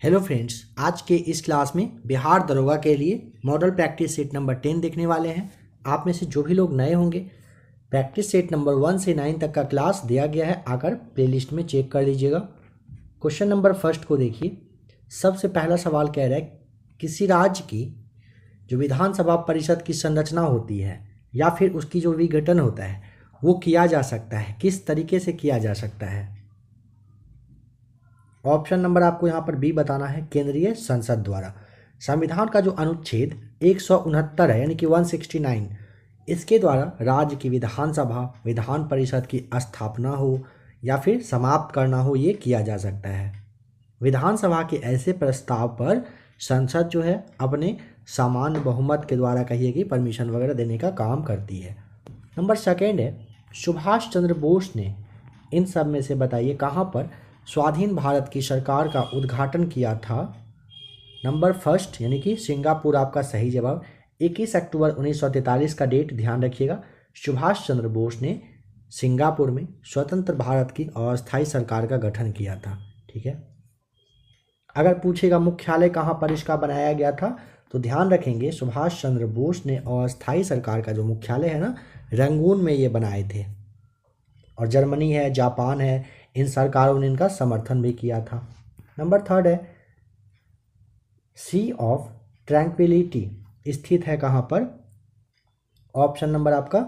Hello friends, आज के इस क्लास में बिहार दरोगा के लिए मॉडल प्रैक्टिस सेट नंबर 10 देखने वाले हैं। आप में से जो भी लोग नए होंगे, प्रैक्टिस सेट नंबर 1 से 9 तक का क्लास दिया गया है, आकर प्लेलिस्ट में चेक कर लीजिएगा। क्वेश्चन नंबर फर्स्ट को देखिए। सबसे पहला सवाल कह रहा है, किसी राज्य की जो विधानसभा परिषद की संरचना होती है या फिर उसकी जो विघटन होता है वो किया जा सकता है, किस तरीके से किया जा सकता है। ऑप्शन नंबर आपको यहाँ पर बी बताना है, केंद्रीय संसद द्वारा। संविधान का जो अनुच्छेद 169 है यानी कि 169, इसके द्वारा राज्य की विधानसभा विधान परिषद की स्थापना हो या फिर समाप्त करना हो, ये किया जा सकता है। विधानसभा के ऐसे प्रस्ताव पर संसद जो है अपने सामान्य बहुमत के द्वारा कहिए कि परमिशन वगैरह देने का काम करती है। नंबर सेकेंड है, सुभाष चंद्र बोस ने इन सब में से बताइए कहाँ पर स्वाधीन भारत की सरकार का उद्घाटन किया था। नंबर फर्स्ट यानी कि सिंगापुर आपका सही जवाब। 21 अक्टूबर 1943 का डेट ध्यान रखिएगा। सुभाष चंद्र बोस ने सिंगापुर में स्वतंत्र भारत की अस्थायी सरकार का गठन किया था। ठीक है, अगर पूछेगा मुख्यालय कहाँ पर इसका बनाया गया था तो ध्यान रखेंगे सुभाष चंद्र बोस ने अस्थायी सरकार का जो मुख्यालय है ना, रंगून में ये बनाए थे। और जर्मनी है, जापान है, इन सरकारों ने इनका समर्थन भी किया था। नंबर थर्ड है, सी ऑफ ट्रैंक्विलिटी स्थित है कहाँ पर। ऑप्शन नंबर आपका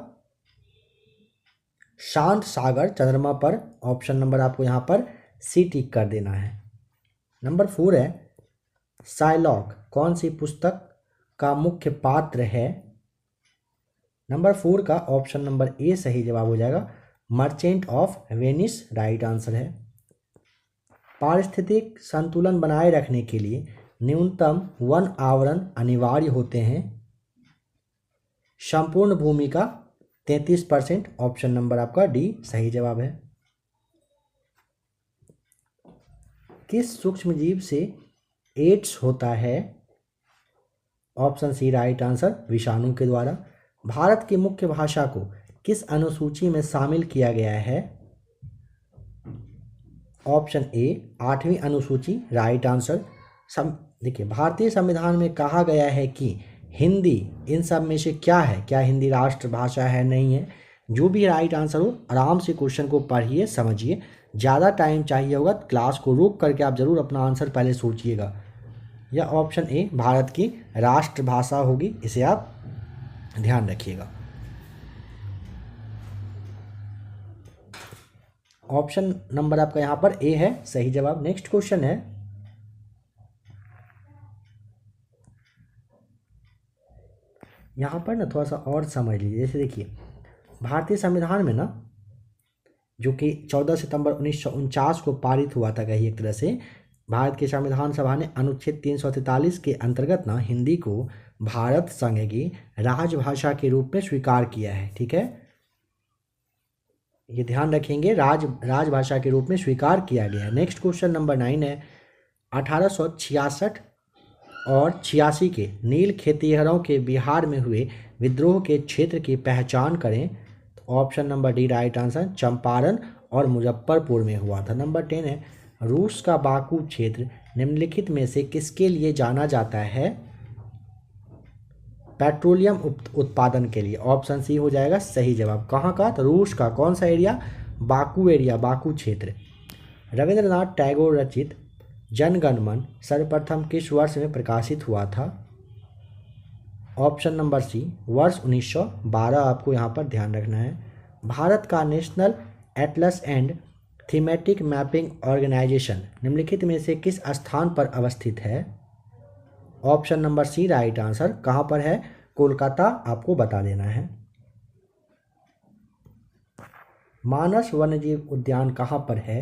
शांत सागर चंद्रमा पर। ऑप्शन नंबर आपको यहाँ पर सी टिक कर देना है। नंबर 4 है, शाइलॉक कौन सी पुस्तक का मुख्य पात्र है। नंबर 4 का ऑप्शन नंबर ए सही जवाब हो जाएगा, merchant of Venice right answer है। पारिस्थितिक संतुलन बनाए रखने के लिए न्यूनतम वन आवरण अनिवार्य होते हैं। संपूर्ण भूमि का 33%। ऑप्शन नंबर आपका डी सही जवाब है। किस सूक्ष्मजीव से एड्स होता है। ऑप्शन सी राइट आंसर, विषाणु के द्वारा। भारत की मुख्य भाषा को किस अनुसूची में शामिल किया गया है। ऑप्शन ए 8वीं अनुसूची राइट आंसर। देखिए, भारतीय संविधान में कहा गया है कि हिंदी इन सब में से क्या है, क्या हिंदी राष्ट्रभाषा है, नहीं है। जो भी राइट आंसर हो आराम से क्वेश्चन को पढ़िए, समझिए। ज़्यादा टाइम चाहिए होगा क्लास को रोक करके आप ज़रूर अपना आंसर पहले सोचिएगा। या ऑप्शन ए भारत की राष्ट्रभाषा होगी, इसे आप ध्यान रखिएगा। ऑप्शन नंबर आपका यहाँ पर ए है सही जवाब। नेक्स्ट क्वेश्चन है, यहाँ पर ना थोड़ा सा और समझ लीजिए। जैसे देखिए, भारतीय संविधान में ना जो कि 14 सितंबर 1949 को पारित हुआ था, कहीं एक तरह से भारत की संविधान सभा ने अनुच्छेद 343 के अंतर्गत ना हिंदी को भारत संघ की राजभाषा के रूप में स्वीकार किया है। ठीक है, ये ध्यान रखेंगे, राजभाषा के रूप में स्वीकार किया गया है। नेक्स्ट क्वेश्चन नंबर 9 है, 1866 और 86 के नील खेतिहरों के बिहार में हुए विद्रोह के क्षेत्र की पहचान करें। तो option number D right answer, Champaran और मुजफ्फरपुर में हुआ था। नंबर 10 है, रूस का बाकू क्षेत्र निम्नलिखित में से किसके लिए जाना जाता है। पेट्रोलियम उत्पादन के लिए। ऑप्शन सी हो जाएगा सही जवाब। कहाँ का, तो रूस का कौन सा एरिया, बाकू एरिया, बाकू क्षेत्र। रविंद्रनाथ टैगोर रचित जनगण मन सर्वप्रथम किस वर्ष में प्रकाशित हुआ था। ऑप्शन नंबर सी वर्ष 1912 आपको यहाँ पर ध्यान रखना है। भारत का national atlas and thematic mapping organisation निम्नलिखित में से किस स्थान पर अवस्थित है। Option number C right answer. कहाँ पर है, कोलकाता आपको बता देना है। मानस वन्यजीव उद्यान कहाँ पर है।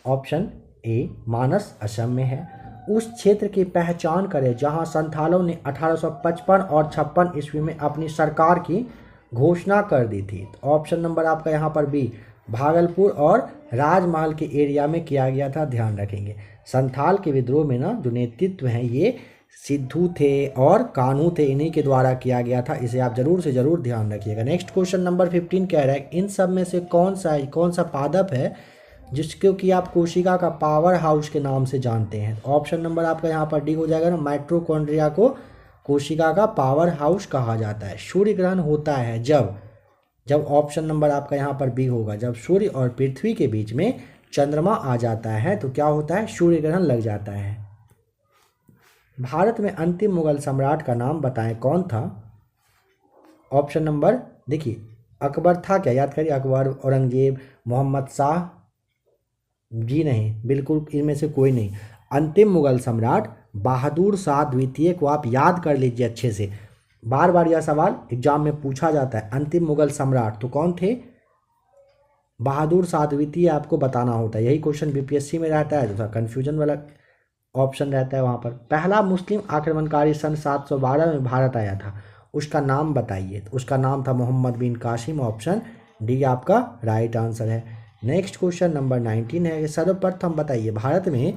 ऑप्शन ए मानस असम में है। उस क्षेत्र की पहचान करें जहां संथालों ने 1855 और 56 ईस्वी में अपनी सरकार की घोषणा कर दी थी। तो ऑप्शन नंबर आपका यहाँ पर बी भागलपुर और राजमहल के एरिया में किया गया था, ध्यान रखेंगे। संथाल के विद्रोह में ना जो नेतृत्व हैं ये सिद्धू थे और कान्हू थे, इन्हीं के द्वारा किया गया था। इसे आप जरूर से जरूर ध्यान रखिएगा। नेक्स्ट क्वेश्चन नंबर 15 कह रहा है, इन सब में से कौन सा पादप है जिसको कि आप कोशिका का पावर हाउस के नाम से जानते हैं। ऑप्शन नंबर आपका यहाँ पर डी हो जाएगा ना, माइटोकॉन्ड्रिया को कोशिका का पावर हाउस कहा जाता है। सूर्य ग्रहण होता है जब जब ऑप्शन नंबर आपका यहाँ पर बी होगा, जब सूर्य और पृथ्वी के बीच में चंद्रमा आ जाता है तो क्या होता है, सूर्य ग्रहण लग जाता है। भारत में अंतिम मुगल सम्राट का नाम बताएं, कौन था। ऑप्शन नंबर देखिए, अकबर था क्या, याद करिए, अकबर, औरंगजेब, मोहम्मद शाह, जी नहीं, बिल्कुल इनमें से कोई नहीं। अंतिम मुगल सम्राट बहादुर शाह द्वितीय को आप याद कर लीजिए अच्छे से, बार बार यह सवाल एग्जाम में पूछा जाता है। अंतिम मुगल सम्राट तो कौन थे, बहादुर शाह द्वितीय आपको बताना होता है। यही क्वेश्चन बीपीएससी में रहता है, जो था कन्फ्यूजन वाला ऑप्शन रहता है वहाँ पर। पहला मुस्लिम आक्रमणकारी सन 712 में भारत आया था, उसका नाम बताइए। तो उसका नाम था मोहम्मद बिन कासिम। ऑप्शन डी आपका राइट आंसर है। नेक्स्ट क्वेश्चन नंबर 19 है, सर्वप्रथम बताइए भारत में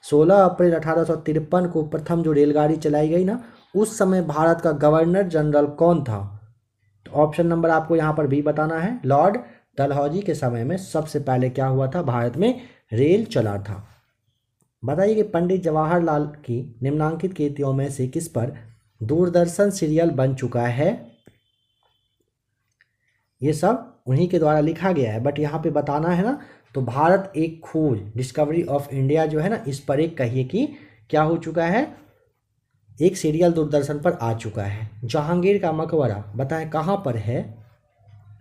16 अप्रैल 1853 को प्रथम जो रेलगाड़ी चलाई गई ना, उस समय भारत का गवर्नर जनरल कौन था। तो ऑप्शन नंबर आपको यहाँ पर भी बताना है। लॉर्ड डलहौजी के समय में सबसे पहले क्या हुआ था, भारत में रेल चला था। बताइए कि पंडित जवाहरलाल की निम्नांकित कृतियों में से किस पर दूरदर्शन सीरियल बन चुका है। ये सब उन्हीं के द्वारा लिखा गया है, बट यहाँ पे बताना है ना, तो भारत एक खोज, डिस्कवरी ऑफ इंडिया जो है ना, इस पर एक कहिए कि क्या हो चुका है, एक सीरियल दूरदर्शन पर आ चुका है। जहांगीर का मकबरा बताएं कहाँ पर है,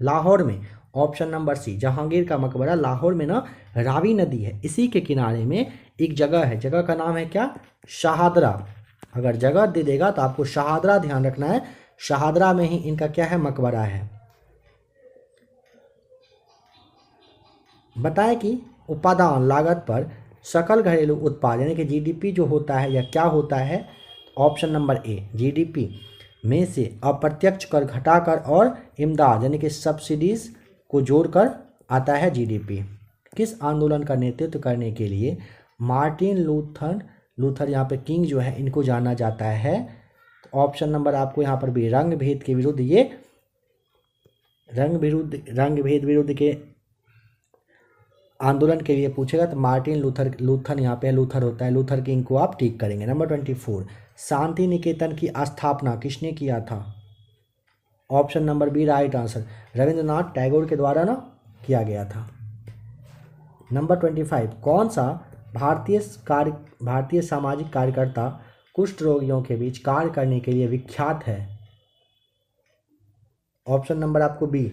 लाहौर में। ऑप्शन नंबर सी, जहांगीर का मकबरा लाहौर में ना, रावी नदी है, इसी के किनारे में एक जगह है, जगह का नाम है क्या, शाहदरा। अगर जगह दे देगा तो आपको शाहदरा ध्यान रखना है, शाहदरा में ही इनका क्या है, मकबरा है। बताएं कि उपादान लागत पर सकल घरेलू उत्पाद यानी कि जीडीपी जो होता है, या क्या होता है। ऑप्शन नंबर ए, जीडीपी में से अप्रत्यक्ष कर घटाकर और इमदाद यानी कि सब्सिडीज को जोड़कर आता है जीडीपी। किस आंदोलन का नेतृत्व करने के लिए मार्टिन लूथर यहाँ पे किंग जो है, इनको जाना जाता है। तो ऑप्शन नंबर आपको यहाँ पर भी रंग भेद के विरुद्ध, ये रंग भेद विरुद्ध के आंदोलन के लिए पूछेगा तो मार्टिन लूथर यहाँ पे लूथर होता है, लूथर किंग को आप टिक करेंगे। नंबर 24, शांति निकेतन की स्थापना किसने किया था। Option number B right answer, Rabindranath Tagore के द्वारा ना किया गया था। नंबर 25, कौन सा भारतीय सामाजिक कार्यकर्ता कुष्ठ रोगियों के बीच कार्य करने के लिए विख्यात है। ऑप्शन नंबर आपको बी,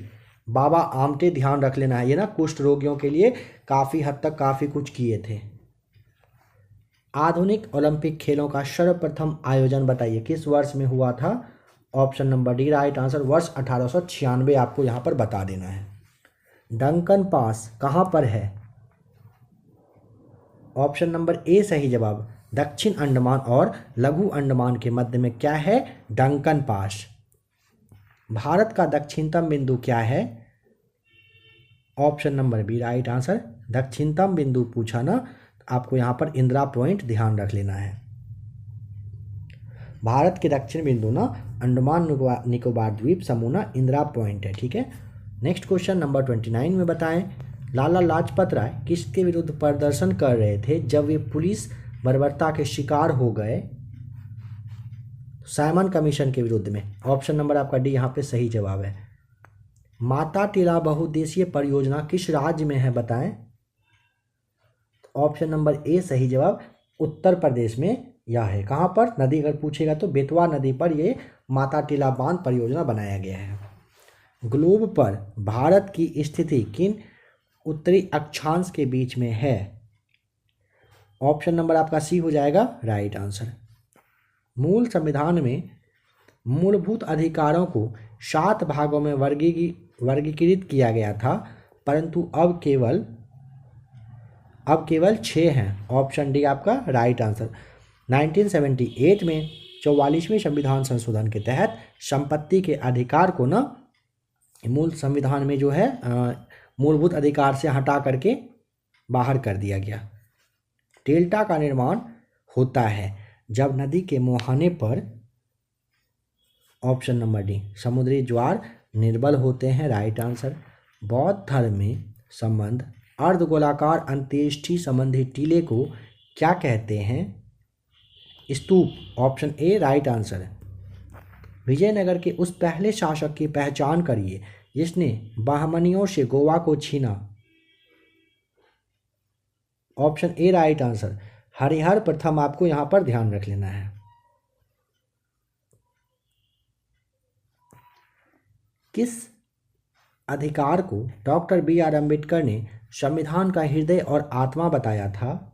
बाबा आमटे, ध्यान रख लेना है, ये ना कुष्ठ रोगियों के लिए काफ़ी हद तक काफ़ी कुछ किए थे। आधुनिक ओलंपिक खेलों का सर्वप्रथम आयोजन बताइए किस वर्ष में हुआ था। Option number D right answer, वर्ष 1896 आपको यहाँ पर बता देना है। डंकन पास कहाँ पर है। ऑप्शन नंबर ए सही जवाब, दक्षिण अंडमान और लघु अंडमान के मध्य में क्या है, डंकन पास। भारत का दक्षिणतम बिंदु क्या है। Option number B right answer, दक्षिणतम बिंदु पूछा ना, आपको यहाँ पर इंदिरा पॉइंट ध्यान रख लेना है। भारत के दक्षिण बिंदु ना अंडमान निकोबार द्वीप समूह ना इंदिरा पॉइंट है, ठीक है। नेक्स्ट क्वेश्चन नंबर 29 में बताएं, लाला लाजपत राय किसके विरुद्ध प्रदर्शन कर रहे थे जब वे पुलिस बर्बरता के शिकार हो गए। साइमन कमीशन के विरुद्ध में। ऑप्शन नंबर आपका डी यहाँ पे सही जवाब है। माता टीला बहुउद्देशीय परियोजना किस राज्य में है बताएं। ऑप्शन नंबर ए सही जवाब, उत्तर प्रदेश में यह है। कहाँ पर, नदी अगर पूछेगा तो बेतवा नदी पर ये माता टीला बांध परियोजना बनाया गया है। ग्लोब पर भारत की स्थिति किन उत्तरी अक्षांश के बीच में है। ऑप्शन नंबर आपका सी हो जाएगा राइट आंसर। मूल संविधान में मूलभूत अधिकारों को 7 भागों में वर्गीकृत किया गया था, परंतु अब केवल 6 हैं। ऑप्शन डी आपका राइट आंसर। 1978 में 44वें संविधान संशोधन के तहत संपत्ति के अधिकार को ना मूल संविधान में जो है मूलभूत अधिकार से हटा करके बाहर कर दिया गया। डेल्टा का निर्माण होता है जब नदी के मुहाने पर, ऑप्शन नंबर डी, समुद्री ज्वार निर्बल होते हैं, राइट आंसर। बौद्ध धर्म में संबंध अर्धगोलाकार अंत्येष्टि संबंधी टीले को क्या कहते हैं? स्तूप। ऑप्शन ए राइट आंसर है। विजयनगर के उस पहले शासक की पहचान करिए जिसने बहमनियों से गोवा को छीना। Option A right answer, Harihar प्रथम आपको यहां पर ध्यान रख लेना है। किस अधिकार को डॉक्टर बी आर अम्बेडकर ने संविधान का हृदय और आत्मा बताया था?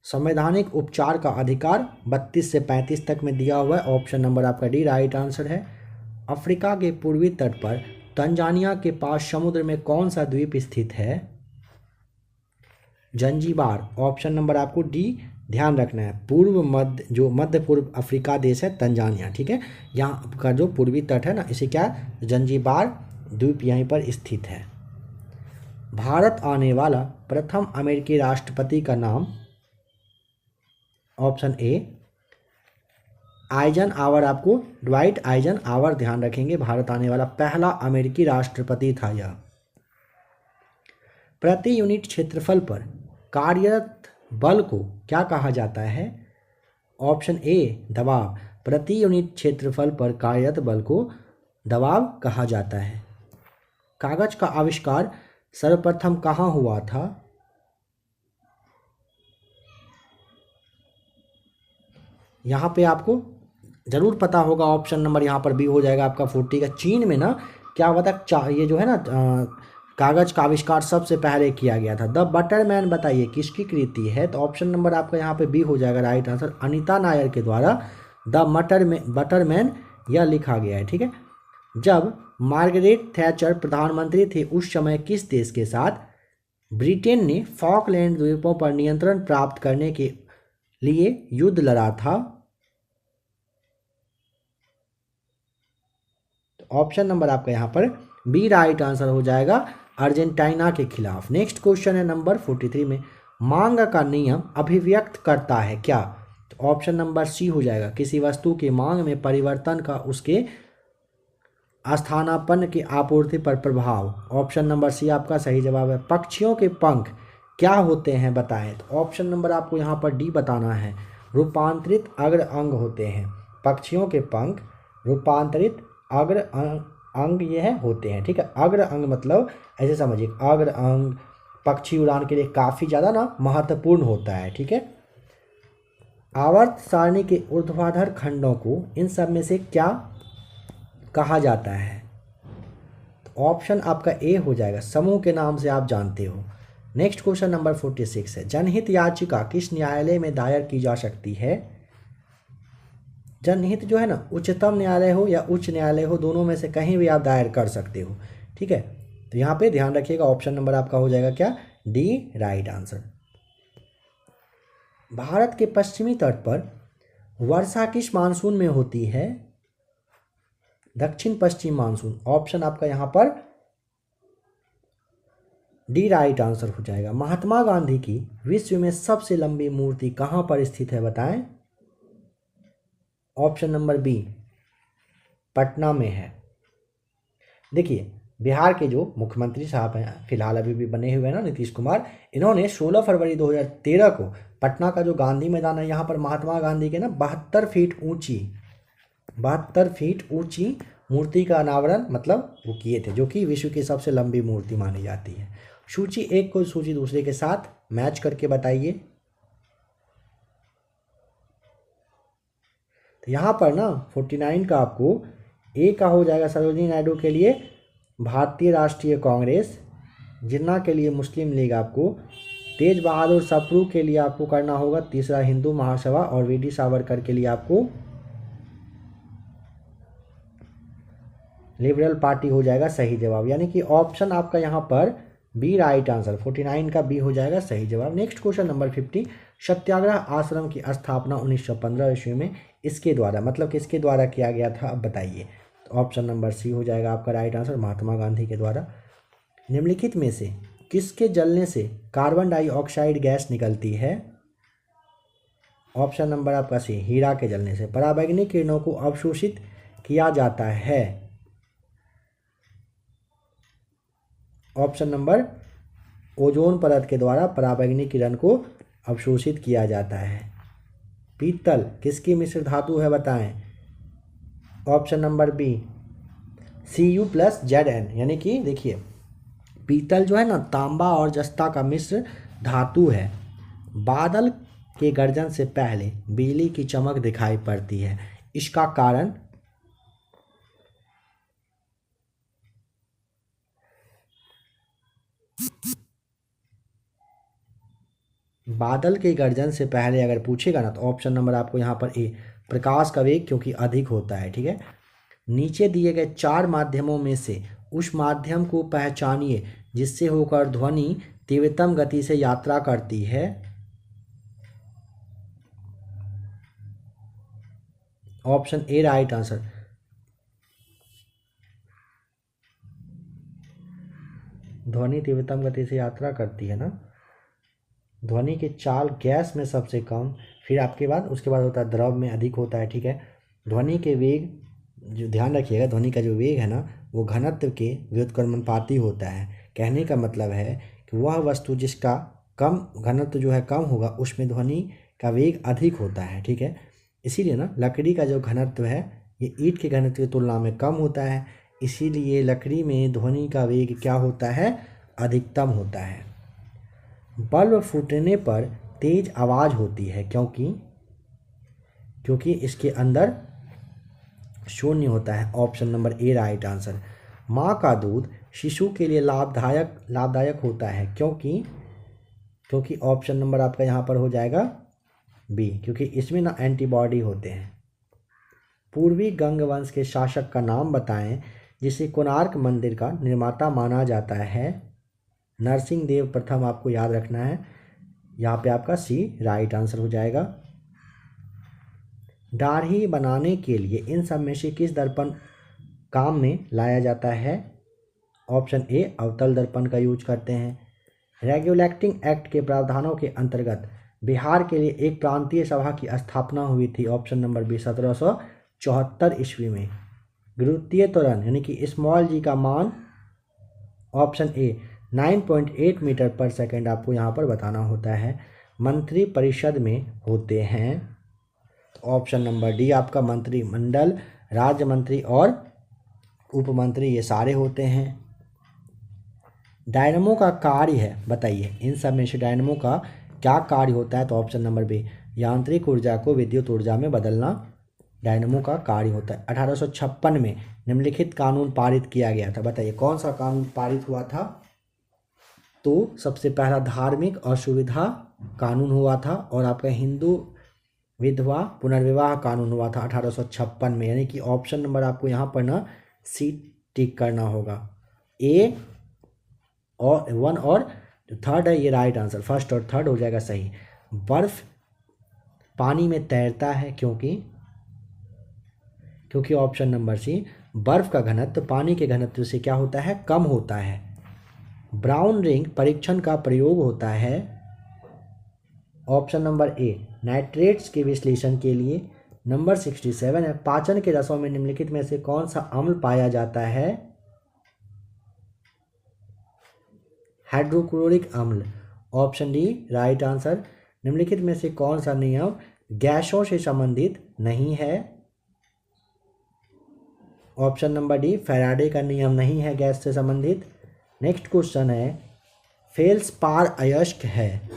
संवैधानिक उपचार का अधिकार 32 से 35 तक में दिया हुआ है। ऑप्शन नंबर आपका डी राइट आंसर है। अफ्रीका के पूर्वी तट पर तंजानिया के पास समुद्र में कौन सा द्वीप स्थित है? जंजीबार। ऑप्शन नंबर आपको डी ध्यान रखना है। मध्य पूर्व अफ्रीका देश है तंजानिया, ठीक है। यहाँ का जो पूर्वी तट है ना, इसे क्या जंजीबार द्वीप यहीं पर स्थित है। भारत आने वाला प्रथम अमेरिकी राष्ट्रपति का नाम? ऑप्शन ए आइजन आवर, आपको ड्वाइट आइजन आवर ध्यान रखेंगे, भारत आने वाला पहला अमेरिकी राष्ट्रपति था यह। प्रति यूनिट क्षेत्रफल पर कार्यरत बल को क्या कहा जाता है? ऑप्शन ए दबाव। प्रति यूनिट क्षेत्रफल पर कार्यरत बल को दबाव कहा जाता है। कागज का आविष्कार सर्वप्रथम कहाँ हुआ था? यहाँ पे आपको जरूर पता होगा, ऑप्शन नंबर यहाँ पर बी हो जाएगा आपका 40 का। चीन में ना क्या हुआ था, ये जो है ना कागज का आविष्कार सबसे पहले किया गया था। द बटरमैन बताइए किसकी कृति है? तो ऑप्शन नंबर आपका यहाँ पे बी हो जाएगा राइट आंसर, अनीता नायर के द्वारा द बटरमैन यह लिखा गया है, ठीक है। जब मार्गरेट थैचर प्रधानमंत्री थे उस समय किस देश के साथ ब्रिटेन ने फॉकलैंड द्वीपों पर नियंत्रण प्राप्त करने के लिए युद्ध लड़ा था? ऑप्शन नंबर आपका यहाँ पर बी राइट आंसर हो जाएगा, अर्जेंटीना के खिलाफ। नेक्स्ट क्वेश्चन है नंबर 43 में, मांग का नियम अभिव्यक्त करता है क्या? तो ऑप्शन नंबर सी हो जाएगा, किसी वस्तु की मांग में परिवर्तन का उसके स्थानापन्न की आपूर्ति पर प्रभाव। ऑप्शन नंबर सी आपका सही जवाब है। पक्षियों के पंख क्या होते हैं बताएं? तो ऑप्शन नंबर आपको यहाँ पर डी बताना है, रूपांतरित अग्र अंग होते हैं। पक्षियों के पंख रूपांतरित अग्र अंग ये है होते हैं, ठीक है। अग्र अंग मतलब ऐसे समझिए, अग्र अंग पक्षी उड़ान के लिए काफ़ी ज़्यादा ना महत्वपूर्ण होता है, ठीक है। आवर्त सारणी के ऊर्ध्वाधर खंडों को इन सब में से क्या कहा जाता है? तो ऑप्शन आपका ए हो जाएगा, समूह के नाम से आप जानते हो। नेक्स्ट क्वेश्चन नंबर 46 है, जनहित याचिका किस न्यायालय में दायर की जा सकती है? जनहित जो है ना, उच्चतम न्यायालय हो या उच्च न्यायालय हो, दोनों में से कहीं भी आप दायर कर सकते हो, ठीक है। तो यहाँ पे ध्यान रखिएगा, ऑप्शन नंबर आपका हो जाएगा क्या, डी राइट आंसर। भारत के पश्चिमी तट पर वर्षा किस मानसून में होती है? दक्षिण पश्चिम मानसून। ऑप्शन आपका यहाँ पर डी राइट आंसर हो जाएगा। महात्मा गांधी की विश्व में सबसे लंबी मूर्ति कहाँ पर स्थित है बताएं? ऑप्शन नंबर बी पटना में है। देखिए, बिहार के जो मुख्यमंत्री साहब हैं, फिलहाल अभी भी बने हुए हैं ना, नीतीश कुमार, इन्होंने 16 फरवरी 2013 को पटना का जो गांधी मैदान है, यहाँ पर महात्मा गांधी के ना 72 फीट ऊंची मूर्ति का अनावरण मतलब वो किए थे, जो कि विश्व की सबसे लंबी मूर्ति मानी जाती है। सूची एक को सूची दूसरे के साथ मैच करके बताइए। तो यहाँ पर ना 49 का आपको ए का हो जाएगा सरोजिनी नायडू के लिए भारतीय राष्ट्रीय कांग्रेस, जिन्ना के लिए मुस्लिम लीग, आपको तेज बहादुर सप्रू के लिए आपको करना होगा तीसरा हिंदू महासभा, और वी डी सावरकर के लिए आपको लिबरल पार्टी हो जाएगा सही जवाब। यानी कि ऑप्शन आपका यहाँ पर बी राइट आंसर, 49 का बी हो जाएगा सही जवाब। नेक्स्ट क्वेश्चन नंबर 50, सत्याग्रह आश्रम की स्थापना 1915 ईस्वी में इसके द्वारा, मतलब किसके द्वारा किया गया था, अब बताइए। तो ऑप्शन नंबर सी हो जाएगा आपका राइट आंसर, महात्मा गांधी के द्वारा। निम्नलिखित में से किसके जलने से कार्बन डाइऑक्साइड गैस निकलती है? ऑप्शन नंबर आपका सी, हीरा के जलने से। पराबैंगनी किरणों को अवशोषित किया जाता है? ऑप्शन नंबर ओजोन परत के द्वारा पराबैंगनी किरण को अवशोषित किया जाता है। पीतल किसकी मिश्र धातु है बताएं? ऑप्शन नंबर बी Cu+Zn, यानी कि देखिए पीतल जो है ना तांबा और जस्ता का मिश्र धातु है। बादल के गर्जन से पहले बिजली की चमक दिखाई पड़ती है, इसका कारण बादल के गर्जन से पहले अगर पूछेगा ना तो ऑप्शन नंबर आपको यहाँ पर ए प्रकाश का वेग क्योंकि अधिक होता है। ठीक है, नीचे दिए गए 4 माध्यमों में से उस माध्यम को पहचानिए जिससे होकर ध्वनि तीव्रतम गति से यात्रा करती है। Option A right answer. ध्वनि तीव्रतम गति से यात्रा करती है ना। ध्वनि की चाल गैस में सबसे कम, फिर आपके बाद उसके बाद होता है द्रव में अधिक होता है। ठीक है, ध्वनि के वेग जो ध्यान रखिएगा, ध्वनि का जो वेग है ना वो घनत्व के व्युत्क्रमानुपाती होता है। कहने का मतलब है कि वह वस्तु जिसका कम घनत्व जो है कम होगा उसमें ध्वनि का वेग अधिक होता है। ठीक है, इसीलिए ना लकड़ी का जो घनत्व है ये ईंट के घनत्व की तुलना में कम होता है, इसीलिए लकड़ी में ध्वनि का वेग क्या होता है? अधिकतम होता है। बल्ब फूटने पर तेज आवाज़ होती है क्योंकि इसके अंदर शून्य होता है। Option number A right answer. माँ का दूध शिशु के लिए लाभदायक होता है क्योंकि ऑप्शन नंबर आपका यहाँ पर हो जाएगा बी, क्योंकि इसमें ना एंटीबॉडी होते हैं। पूर्वी गंग वंश के शासक का नाम बताएं जिसे कोणार्क मंदिर का निर्माता माना जाता है। नरसिंह देव प्रथम आपको याद रखना है, यहाँ पे आपका सी राइट आंसर हो जाएगा। दाढ़ी बनाने के लिए इन सब में से किस दर्पण काम में लाया जाता है? ऑप्शन ए अवतल दर्पण का यूज करते हैं। रेगुलेटिंग एक्ट के प्रावधानों के अंतर्गत बिहार के लिए एक प्रांतीय सभा की स्थापना हुई थी। ऑप्शन नंबर बी 1774 ईस्वी में। गुरुत्वीय त्वरण यानी कि स्मॉल जी का मान ऑप्शन ए 9.8 मीटर पर सेकेंड आपको यहाँ पर बताना होता है। मंत्री परिषद में होते हैं। ऑप्शन नंबर डी आपका मंत्रिमंडल, राज्य मंत्री और उपमंत्री ये सारे होते हैं। डायनमो का कार्य है बताइए, इन सब में से डायनमो का क्या कार्य होता है? तो ऑप्शन नंबर बी यांत्रिक ऊर्जा को विद्युत ऊर्जा में बदलना डायनमो का कार्य होता है। 1856 में निम्नलिखित कानून पारित किया गया था, बताइए कौन सा कानून पारित हुआ था? तो सबसे पहला धार्मिक असुविधा कानून हुआ था और आपका हिंदू विधवा पुनर्विवाह कानून हुआ था 1856 में, यानी कि ऑप्शन नंबर आपको यहाँ पर ना सी टिक करना होगा। ए और 1 और थर्ड है ये राइट आंसर, फर्स्ट और थर्ड हो जाएगा सही। बर्फ पानी में तैरता है क्योंकि ऑप्शन नंबर सी बर्फ का घनत्व पानी के घनत्व से क्या होता है? कम होता है। ब्राउन रिंग परीक्षण का प्रयोग होता है। ऑप्शन नंबर ए नाइट्रेट्स के विश्लेषण के लिए। नंबर 67 है पाचन के रसों में निम्नलिखित में से कौन सा अम्ल पाया जाता है? हाइड्रोक्लोरिक अम्ल। Option D right answer. निम्नलिखित में से कौन सा नियम गैसों से संबंधित नहीं है? ऑप्शन नंबर डी फैराडे का नियम नहीं है गैस से संबंधित। नेक्स्ट क्वेश्चन है फेल्सपार अयस्क है।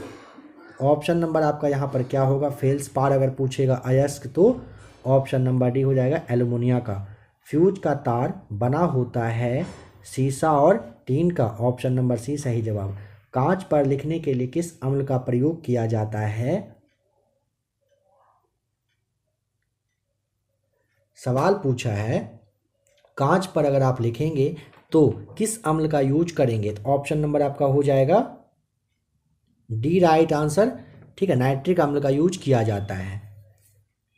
ऑप्शन नंबर आपका यहाँ पर क्या होगा? फेल्सपार अगर पूछेगा अयस्क तो ऑप्शन नंबर डी हो जाएगा एल्युमिनिया का। फ्यूज का तार बना होता है सीसा और टीन का। ऑप्शन नंबर सी सही जवाब। कांच पर लिखने के लिए किस अम्ल का प्रयोग किया जाता है? सवाल पूछा है कांच पर अगर आप लिखेंगे तो किस अम्ल का यूज करेंगे? तो ऑप्शन नंबर आपका हो जाएगा डी राइट आंसर। ठीक है, नाइट्रिक अम्ल का यूज किया जाता है।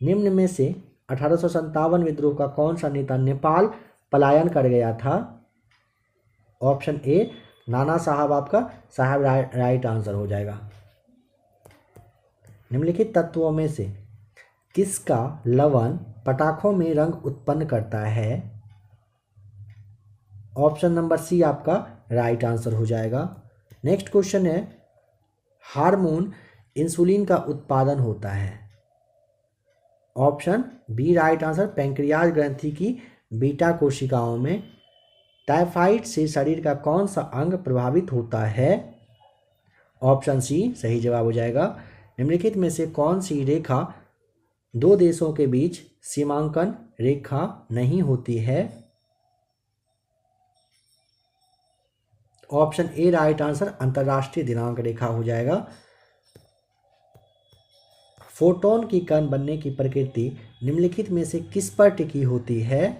निम्न में से 1857 विद्रोह का कौन सा नेता नेपाल पलायन कर गया था? ऑप्शन ए नाना साहब आपका साहब राइट आंसर हो जाएगा। निम्नलिखित तत्वों में से किसका लवण पटाखों में रंग उत्पन्न करता है? ऑप्शन नंबर सी आपका राइट आंसर हो जाएगा। नेक्स्ट क्वेश्चन है, हार्मोन इंसुलिन का उत्पादन होता है। Option B right answer, pancreas ग्रंथि की बीटा कोशिकाओं में। टाइफाइड से शरीर का कौन सा अंग प्रभावित होता है? ऑप्शन सी सही जवाब हो जाएगा। निम्नलिखित में से कौन सी रेखा दो देशों के बीच सीमांकन रेखा नहीं होती है? ऑप्शन ए राइट आंसर, अंतरराष्ट्रीय दिनांक रेखा हो जाएगा। फोटोन की कण बनने की प्रकृति निम्नलिखित में से किस पर टिकी होती है?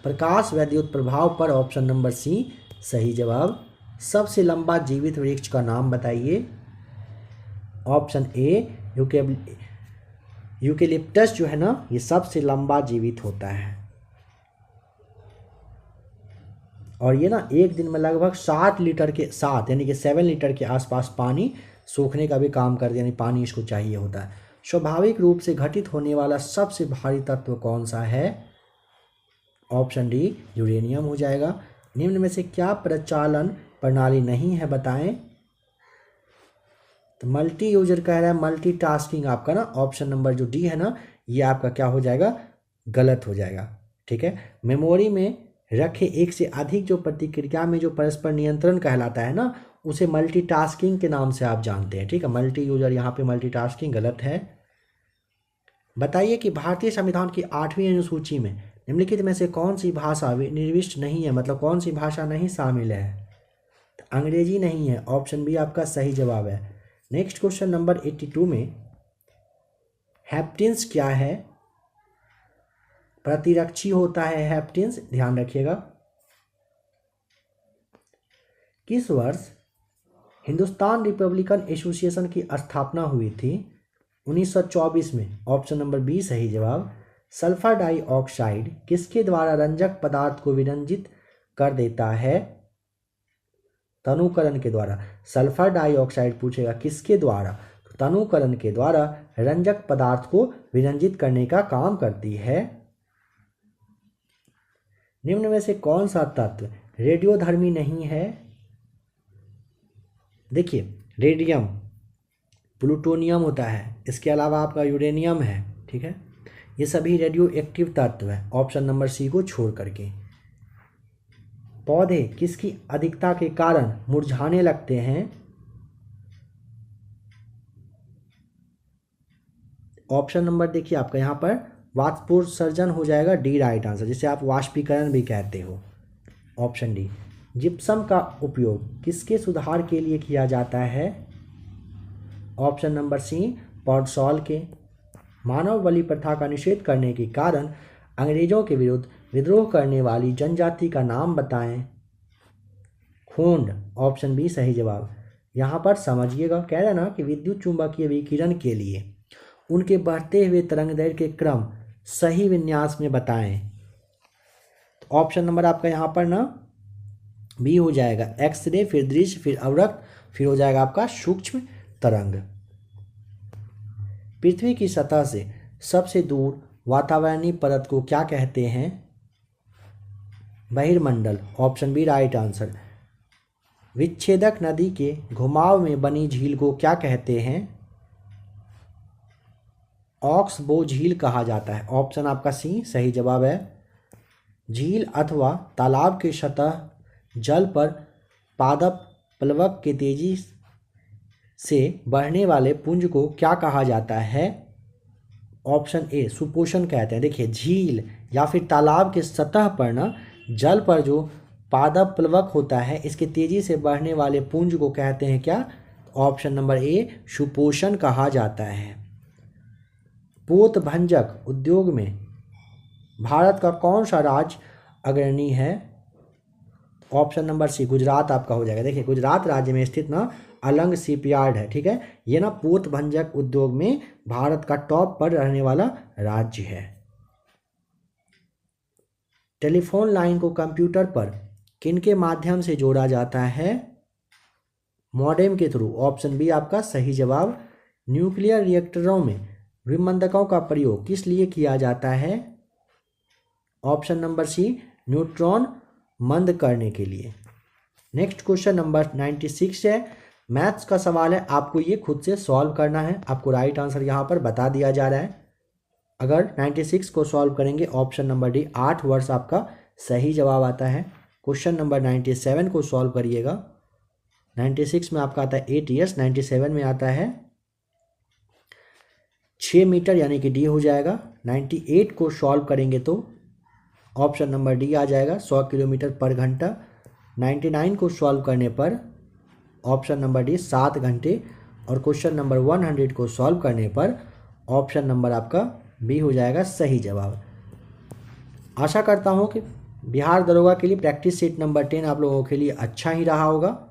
प्रकाश वैद्युत प्रभाव पर। ऑप्शन नंबर सी सही जवाब। सबसे लंबा जीवित वृक्ष का नाम बताइए। ऑप्शन ए यूकेलिप्टस जो है ना, ये सबसे लंबा जीवित होता है और ये ना एक दिन में लगभग 7 लीटर के साथ यानी कि 7 लीटर के आसपास पानी सूखने का भी काम करते, यानी पानी इसको चाहिए होता है। स्वाभाविक रूप से घटित होने वाला सबसे भारी तत्व कौन सा है? ऑप्शन डी यूरेनियम हो जाएगा। निम्न में से क्या प्रचालन प्रणाली नहीं है बताएं? तो मल्टी यूजर कह रहा है, मल्टीटास्किंग आपका ना ऑप्शन नंबर जो डी है ना, ये आपका क्या हो जाएगा? गलत हो जाएगा। ठीक है, मेमोरी में रखे एक से अधिक जो प्रतिक्रिया में जो परस्पर नियंत्रण कहलाता है ना, उसे मल्टीटास्किंग के नाम से आप जानते हैं। ठीक है, मल्टी यूजर यहाँ पे मल्टीटास्किंग गलत है। बताइए कि भारतीय संविधान की 8वीं अनुसूची में निम्नलिखित में से कौन सी भाषा निर्दिष्ट नहीं है, मतलब कौन सी भाषा नहीं शामिल है? तो अंग्रेजी नहीं है। ऑप्शन बी आपका सही जवाब है। नेक्स्ट क्वेश्चन नंबर 82 में हैप्टिन्स क्या है? प्रतिरक्षी होता है हैप्टिन्स, ध्यान रखिएगा। किस वर्ष हिंदुस्तान रिपब्लिकन एसोसिएशन की स्थापना हुई थी? 1924 में। ऑप्शन नंबर बी सही जवाब। सल्फर डाइऑक्साइड किसके द्वारा रंजक पदार्थ को विरंजित कर देता है? तनुकरण के द्वारा। सल्फर डाइऑक्साइड पूछेगा किसके द्वारा, तो तनुकरण के द्वारा रंजक पदार्थ को विरंजित करने का काम करती है। निम्न में से कौन सा तत्व रेडियोधर्मी नहीं है? देखिए, रेडियम, प्लूटोनियम होता है, इसके अलावा आपका यूरेनियम है। ठीक है, ये सभी रेडियो एक्टिव तत्व है, ऑप्शन नंबर सी को छोड़ करके। पौधे किसकी अधिकता के कारण मुरझाने लगते हैं? ऑप्शन नंबर देखिए आपका यहाँ पर वाष्पोत्सर्जन हो जाएगा, डी राइट आंसर, जिसे आप वाष्पीकरण भी कहते हो। Option D. जिप्सम का उपयोग किसके सुधार के लिए किया जाता है? ऑप्शन नंबर सी पॉडसॉल के। मानव बलि प्रथा का निषेध करने के कारण अंग्रेजों के विरुद्ध विद्रोह करने वाली जनजाति का नाम बताएं। खोंड। ऑप्शन बी सही जवाब। यहाँ पर समझिएगा, कह रहे हैं ना कि विद्युत चुंबकीय विकिरण के लिए उनके बढ़ते हुए तरंगदैर्घ्य के क्रम सही विन्यास में बताएं। तो ऑप्शन नंबर आपका यहाँ पर ना बी हो जाएगा, एक्सरे, फिर दृश्य, फिर अवरक्त, फिर हो जाएगा आपका सूक्ष्म तरंग। पृथ्वी की सतह से सबसे दूर वातावरणीय परत को क्या कहते हैं? बहिर्मंडल। Option B right answer. विच्छेदक नदी के घुमाव में बनी झील को क्या कहते हैं? ऑक्सबो झील कहा जाता है, ऑप्शन आपका सी सही जवाब है। झील अथवा तालाब के सतह जल पर पादप प्लवक के तेजी से बढ़ने वाले पुंज को क्या कहा जाता है? ऑप्शन ए सुपोषण कहते हैं। देखिए, झील या फिर तालाब के सतह पर ना जल पर जो पादप प्लवक होता है, इसके तेजी से बढ़ने वाले पुंज को कहते हैं क्या? ऑप्शन नंबर ए सुपोषण कहा जाता है। पोत भंजक उद्योग में भारत का कौन सा राज्य अग्रणी है? ऑप्शन नंबर सी गुजरात आपका हो जाएगा। देखिए, गुजरात राज्य में स्थित ना अलंग शिपयार्ड है। ठीक है, ये ना पोत भंजक उद्योग में भारत का टॉप पर रहने वाला राज्य है। टेलीफोन लाइन को कंप्यूटर पर किनके माध्यम से जोड़ा जाता है? मॉडेम के थ्रू। ऑप्शन बी आपका सही जवाब। न्यूक्लियर रिएक्टरों में विमंदकों का प्रयोग किस लिए किया जाता है? ऑप्शन नंबर सी न्यूट्रॉन मंद करने के लिए। नेक्स्ट क्वेश्चन नंबर 96 है, मैथ्स का सवाल है, आपको ये खुद से सॉल्व करना है। आपको राइट आंसर यहाँ पर बता दिया जा रहा है। अगर 96 को सॉल्व करेंगे ऑप्शन नंबर डी 8 वर्ष आपका सही जवाब आता है। क्वेश्चन नंबर 97 को सॉल्व करिएगा। 96 में आपका आता है 8 ईयर्स, 97 में आता है 6 मीटर यानी कि डी हो जाएगा। 98 को सॉल्व करेंगे तो ऑप्शन नंबर डी आ जाएगा 100 किलोमीटर पर घंटा। 99 को सॉल्व करने पर ऑप्शन नंबर डी 7 घंटे। और क्वेश्चन नंबर 100 को सॉल्व करने पर ऑप्शन नंबर आपका बी हो जाएगा सही जवाब। आशा करता हूँ कि बिहार दरोगा के लिए प्रैक्टिस सेट नंबर 10 आप लोगों के लिए अच्छा ही रहा होगा।